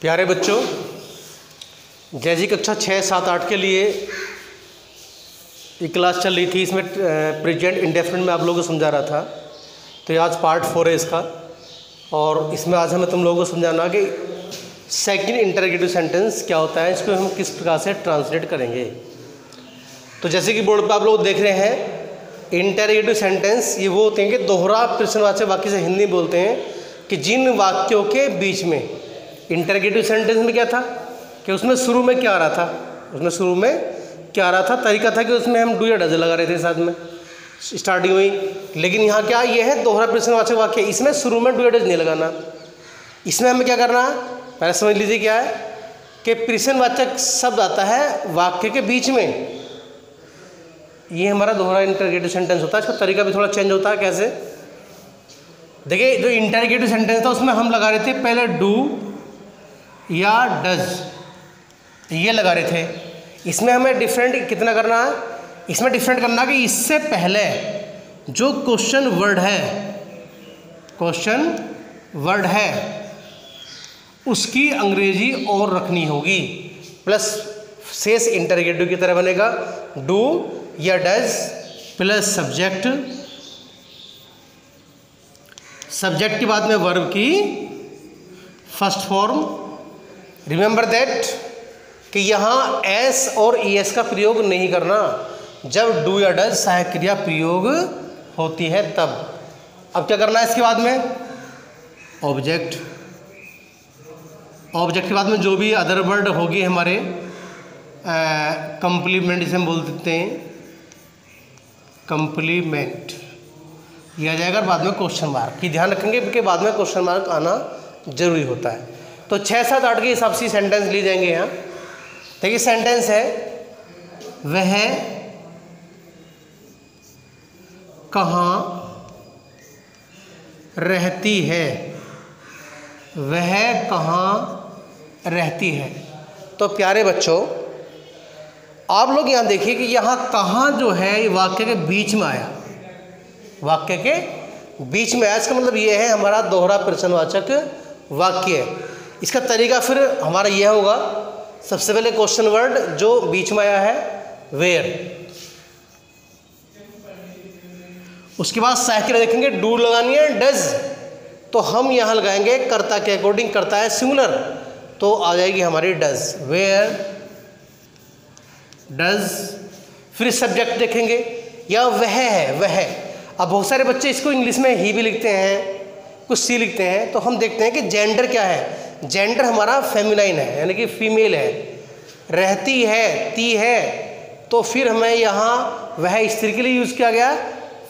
प्यारे बच्चों, जैसी कक्षा 6, 7, 8 के लिए ये क्लास चल रही थी, इसमें प्रेजेंट इंडेफिनिट में आप लोगों को समझा रहा था। तो ये आज पार्ट 4 है इसका, और इसमें आज हमें तुम लोगों को समझाना कि सेकंड इंटरोगेटिव सेंटेंस क्या होता है, इसको हम किस प्रकार से ट्रांसलेट करेंगे। तो जैसे कि बोर्ड पर आप लोग देख रहे हैं, इंटरोगेटिव सेंटेंस ये वो होते हैं कि दोहरा प्रश्नवाचक वाक्य से हिंदी बोलते हैं कि जिन वाक्यों के बीच में, इंटरोगेटिव सेंटेंस में क्या था कि उसमें शुरू में क्या आ रहा था, तरीका था कि उसमें हम डू या डज लगा रहे थे साथ में स्टार्टिंग में ही। लेकिन यहाँ क्या ये है दोहरा प्रश्नवाचक वाक्य, इसमें शुरू में डू या डज नहीं लगाना। इसमें हमें क्या करना है, पहले समझ लीजिए क्या है कि प्रश्नवाचक शब्द आता है वाक्य के बीच में, ये हमारा दोहरा इंटरोगेटिव सेंटेंस होता है। इसका तरीका भी थोड़ा चेंज होता है। कैसे, देखिए जो इंटरोगेटिव सेंटेंस था उसमें हम लगा रहे थे पहले डू या डज, ये लगा रहे थे। इसमें हमें डिफरेंट कितना करना है, इसमें डिफरेंट करना कि इससे पहले जो क्वेश्चन वर्ड है उसकी अंग्रेजी और रखनी होगी, प्लस शेष इंटरोगेटिव की तरह बनेगा डू या डज प्लस सब्जेक्ट के बाद में वर्ब की फर्स्ट फॉर्म। रिमेंबर दैट कि यहाँ एस और ईएस का प्रयोग नहीं करना जब डू या डज सहायक क्रिया प्रयोग होती है तब। अब क्या करना है इसके बाद में, ऑब्जेक्ट के बाद में जो भी अदर वर्ड होगी हमारे कंप्लीमेंट, जिसे हम बोल देते हैं कंप्लीमेंट, यह आ जाएगा। बाद में क्वेश्चन मार्क की ध्यान रखेंगे कि बाद में क्वेश्चन मार्क आना जरूरी होता है। तो 6, 7, 8 के हिसाब से सेंटेंस ली जाएंगे यहाँ। देखिए सेंटेंस है, वह कहाँ रहती है, वह कहाँ रहती है। तो प्यारे बच्चों आप लोग यहाँ देखिए कि यहाँ कहाँ जो है ये वाक्य के बीच में आया, इसका मतलब ये है हमारा दोहरा प्रश्नवाचक वाक्य। इसका तरीका फिर हमारा यह होगा, सबसे पहले क्वेश्चन वर्ड जो बीच में आया है वेयर, उसके बाद सहायक देखेंगे डू लगानी है, डज तो हम यहाँ लगाएंगे कर्ता के अकॉर्डिंग, करता है सिंगुलर तो आ जाएगी हमारी डज, वेयर डज। फिर सब्जेक्ट देखेंगे या वह है, वह। अब बहुत सारे बच्चे इसको इंग्लिश में ही भी लिखते हैं, कुछ सी लिखते हैं, तो हम देखते हैं कि जेंडर क्या है। जेंडर हमारा फेमिनाइन है, यानी कि फीमेल है। रहती है, ती है, तो फिर हमें यहाँ वह स्त्री के लिए यूज़ किया गया,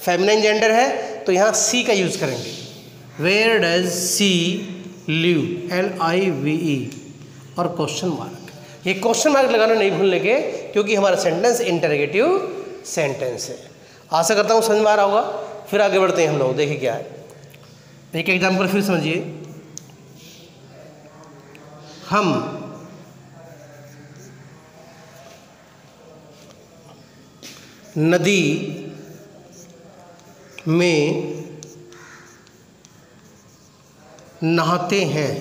फेमिनाइन जेंडर है, तो यहाँ सी का यूज़ करेंगे। Where does C live, LIVE, और क्वेश्चन मार्क। ये क्वेश्चन मार्क लगाना नहीं भूलने के, क्योंकि हमारा सेंटेंस इंटरोगेटिव सेंटेंस है। आशा करता हूँ समझ में आ रहा होगा। फिर आगे बढ़ते हैं हम लोग, देखिए क्या है। एक एग्जाम्पल फिर समझिए, हम नदी में नहाते हैं,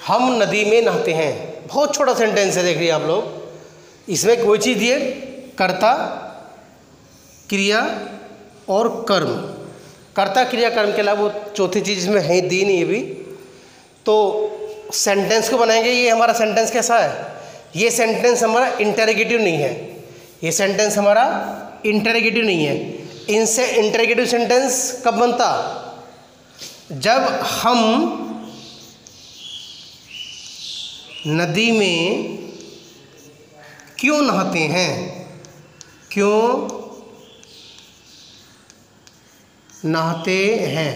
हम नदी में नहाते हैं। बहुत छोटा सेंटेंस है, देख रही आप लोग। इसमें कोई चीज़ दिए, कर्ता क्रिया और कर्म। कर्ता क्रिया कर्म के अलावा वो चौथी चीज़ इसमें है दी नहीं, ये भी। तो सेंटेंस को बनाएंगे। ये हमारा सेंटेंस कैसा है, ये सेंटेंस हमारा इंटरोगेटिव नहीं है, ये सेंटेंस हमारा इंटरोगेटिव नहीं है। इनसे इंटरोगेटिव सेंटेंस कब बनता, जब हम नदी में क्यों नहाते हैं, क्यों नहाते हैं।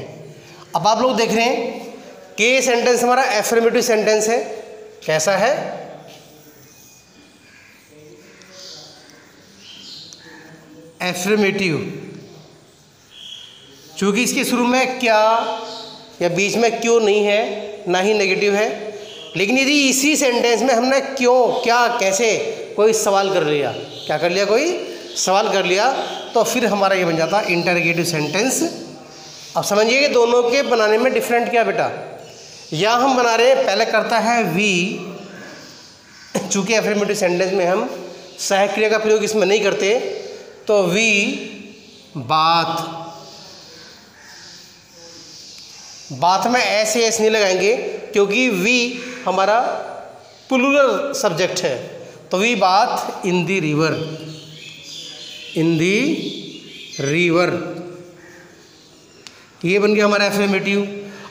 अब आप लोग देख रहे हैं कि ये सेंटेंस हमारा एफर्मेटिव सेंटेंस है। कैसा है, एफर्मेटिव, चूँकि इसके शुरू में क्या या बीच में क्यों नहीं है, ना ही नेगेटिव है। लेकिन यदि इसी सेंटेंस में हमने क्यों, क्या, कैसे कोई सवाल कर लिया, क्या कर लिया, कोई सवाल कर लिया, तो फिर हमारा ये बन जाता इंटरोगेटिव सेंटेंस अब समझिए कि दोनों के बनाने में डिफरेंट क्या बेटा, या हम बना रहे हैं पहले करता है वी, चूंकि एफर्मेटिव सेंटेंस में हम सहायक क्रिया का प्रयोग इसमें नहीं करते, तो वी बात में ऐसे नहीं लगाएंगे क्योंकि वी हमारा प्लूरल सब्जेक्ट है, तो वी बात इन दी रिवर, ये बन गया हमारा एफर्मेटिव।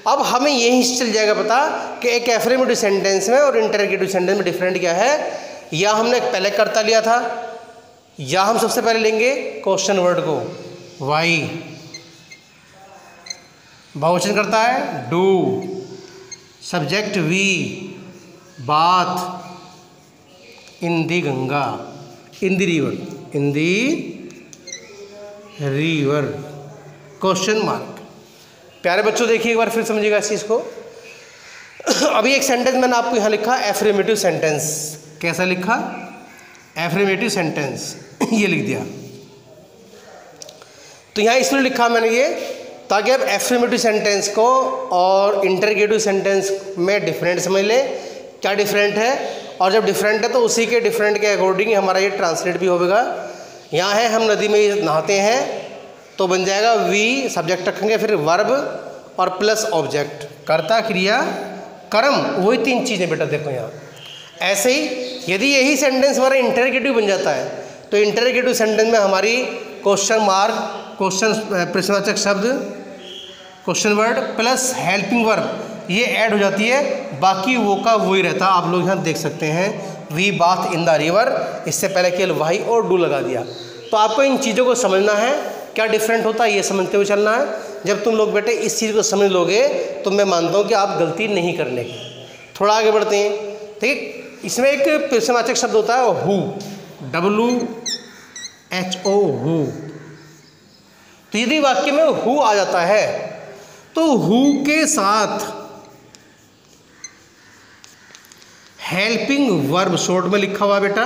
अब हमें यही चल जाएगा पता कि एक एफर्मेटिव सेंटेंस में और इंटरोगेटिव सेंटेंस में डिफरेंट क्या है। या हमने पहले कर्ता लिया था, या हम सबसे पहले लेंगे क्वेश्चन वर्ड को, वाई, बहुवचन करता है डू, सब्जेक्ट वी, बात इन दी गंगा, इन दी रिवर, क्वेश्चन मार्क। प्यारे बच्चों देखिए एक बार फिर समझिएगा इस चीज़ को। अभी एक सेंटेंस मैंने आपको यहाँ लिखा एफर्मेटिव सेंटेंस, कैसा लिखा, एफर्मेटिव सेंटेंस, ये लिख दिया। तो यहाँ इसलिए लिखा मैंने ये ताकि आप एफर्मेटिव सेंटेंस को और इंटरोगेटिव सेंटेंस में डिफरेंट समझ लें, क्या डिफरेंट है, और जब डिफरेंट है तो उसी के डिफरेंट के अकॉर्डिंग हमारा ये ट्रांसलेट भी होगा। यहाँ है हम नदी में नहाते हैं, तो बन जाएगा वी, सब्जेक्ट रखेंगे, फिर वर्ब और प्लस ऑब्जेक्ट, कर्ता क्रिया कर्म, वही तीन चीज़ें बेटा देखो यहाँ। ऐसे ही यदि यही सेंटेंस हमारा इंटरोगेटिव बन जाता है तो इंटरोगेटिव सेंटेंस में हमारी क्वेश्चन मार्क, क्वेश्चन प्रश्नवाचक शब्द, question word plus helping verb ये ऐड हो जाती है, बाकी वो का वही रहता। आप लोग यहाँ देख सकते हैं we bath in the river, इससे पहले केवल वाई और डू लगा दिया। तो आपको इन चीज़ों को समझना है, क्या डिफरेंट होता है ये समझते हुए चलना है। जब तुम लोग बेटे इस चीज़ को समझ लोगे तो मैं मानता हूँ कि आप गलती नहीं करने की। थोड़ा आगे बढ़ते हैं, ठीक। इसमें एक प्रश्नवाचक शब्द होता है हु, WHO, हु। तो यदि वाक्य में हु आ जाता है तो हु के साथ हेल्पिंग वर्ब शॉर्ट में लिखा हुआ बेटा,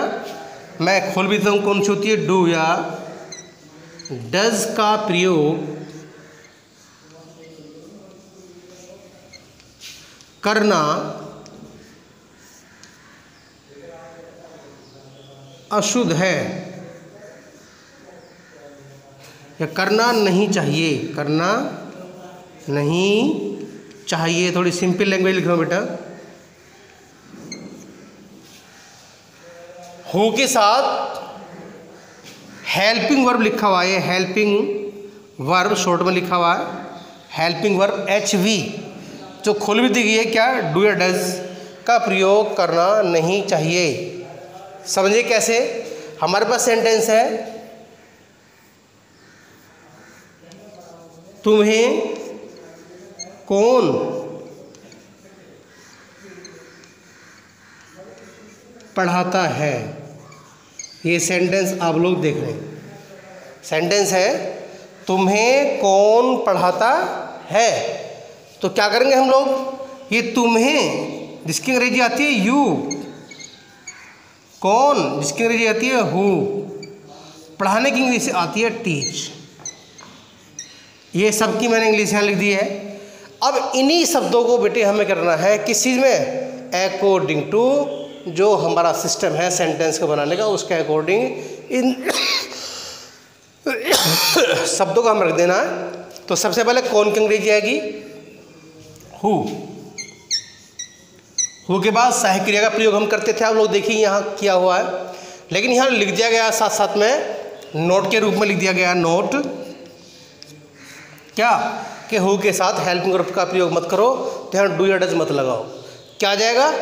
मैं खोल भी देता हूँ कौन सी होती है, डू या डज का प्रयोग करना अशुद्ध है या करना नहीं चाहिए, करना नहीं चाहिए। थोड़ी सिंपल लैंग्वेज लिख रहा हूं बेटा। हु के साथ हेल्पिंग वर्ब लिखा हुआ है, हेल्पिंग वर्ब शॉर्ट में लिखा हुआ है, हेल्पिंग वर्ब HV जो खोल भी दी गई है, क्या, डू या डज का प्रयोग करना नहीं चाहिए। समझिए कैसे, हमारे पास सेंटेंस है तुम्हें कौन पढ़ाता है, ये सेंटेंस आप लोग देख रहे हैं। सेंटेंस है तुम्हें कौन पढ़ाता है, तो क्या करेंगे हम लोग, ये तुम्हें जिसकी अंग्रेजी आती है यू, कौन जिसकी अंग्रेजी आती है हु, पढ़ाने की इंग्लिश आती है टीच। ये सब की मैंने इंग्लिश यहाँ लिख दी है। अब इन्हीं शब्दों को बेटे हमें करना है किस चीज़ में, अकॉर्डिंग टू जो हमारा सिस्टम है सेंटेंस को बनाने का, उसके अकॉर्डिंग इन शब्दों को हम रख देना है। तो सबसे पहले कौन की अंग्रेजी आएगी, हु। हु के बाद सहायक क्रिया का प्रयोग हम करते थे, आप लोग देखिए यहाँ किया हुआ है, लेकिन यहाँ लिख दिया गया साथ साथ में नोट के रूप में लिख दिया गया, नोट क्या, कि हु के साथ हेल्पिंग वर्ब का प्रयोग मत करो, तो यहाँ डू या डज मत लगाओ। क्या आ जाएगा,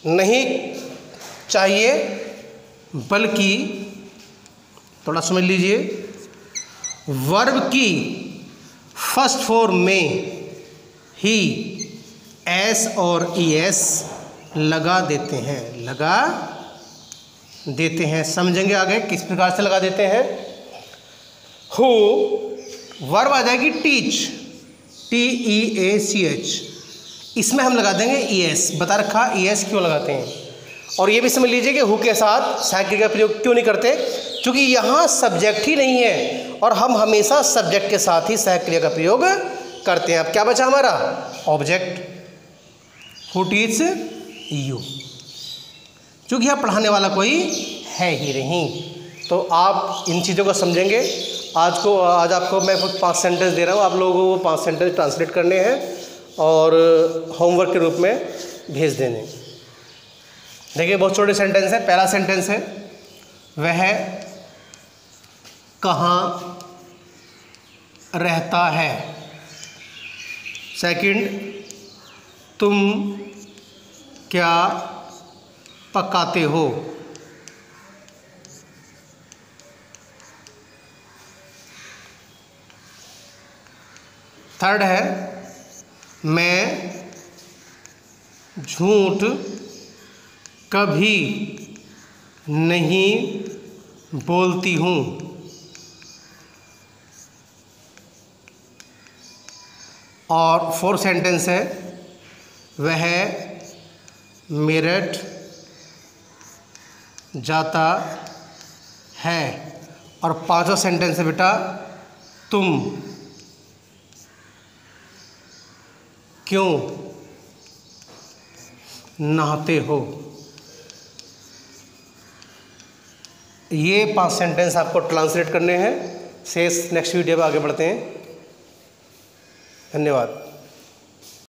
नहीं चाहिए बल्कि, थोड़ा समझ लीजिए, वर्ब की फर्स्ट फॉर्म में ही एस और ES लगा देते हैं, लगा देते हैं। समझेंगे आगे किस प्रकार से लगा देते हैं। हु वर्ब आ जाएगी टीच, TEACH, इसमें हम लगा देंगे ES, बता रखा ES क्यों लगाते हैं। और ये भी समझ लीजिए कि हु के साथ सहायक क्रिया का प्रयोग क्यों नहीं करते, क्योंकि यहाँ सब्जेक्ट ही नहीं है और हम हमेशा सब्जेक्ट के साथ ही सहायक क्रिया का प्रयोग करते हैं। अब क्या बचा हमारा? ऑब्जेक्ट। हु टीच यू, क्योंकि यहाँ पढ़ाने वाला कोई है ही नहीं। तो आप इन चीज़ों को समझेंगे। आज आपको मैं 5 सेंटेंस दे रहा हूँ, आप लोगों को 5 सेंटेंस ट्रांसलेट करने हैं और होमवर्क के रूप में भेज देने। देखिए बहुत छोटे सेंटेंस है। पहला सेंटेंस है, वह कहाँ रहता है। सेकंड, तुम क्या पकाते हो। थर्ड है, मैं झूठ कभी नहीं बोलती हूँ। और 4th सेंटेंस है, वह मेरठ जाता है। और 5वां सेंटेंस है बेटा, तुम क्यों नहाते हो। ये 5 सेंटेंस आपको ट्रांसलेट करने हैं। शेष नेक्स्ट वीडियो में आगे बढ़ते हैं। धन्यवाद।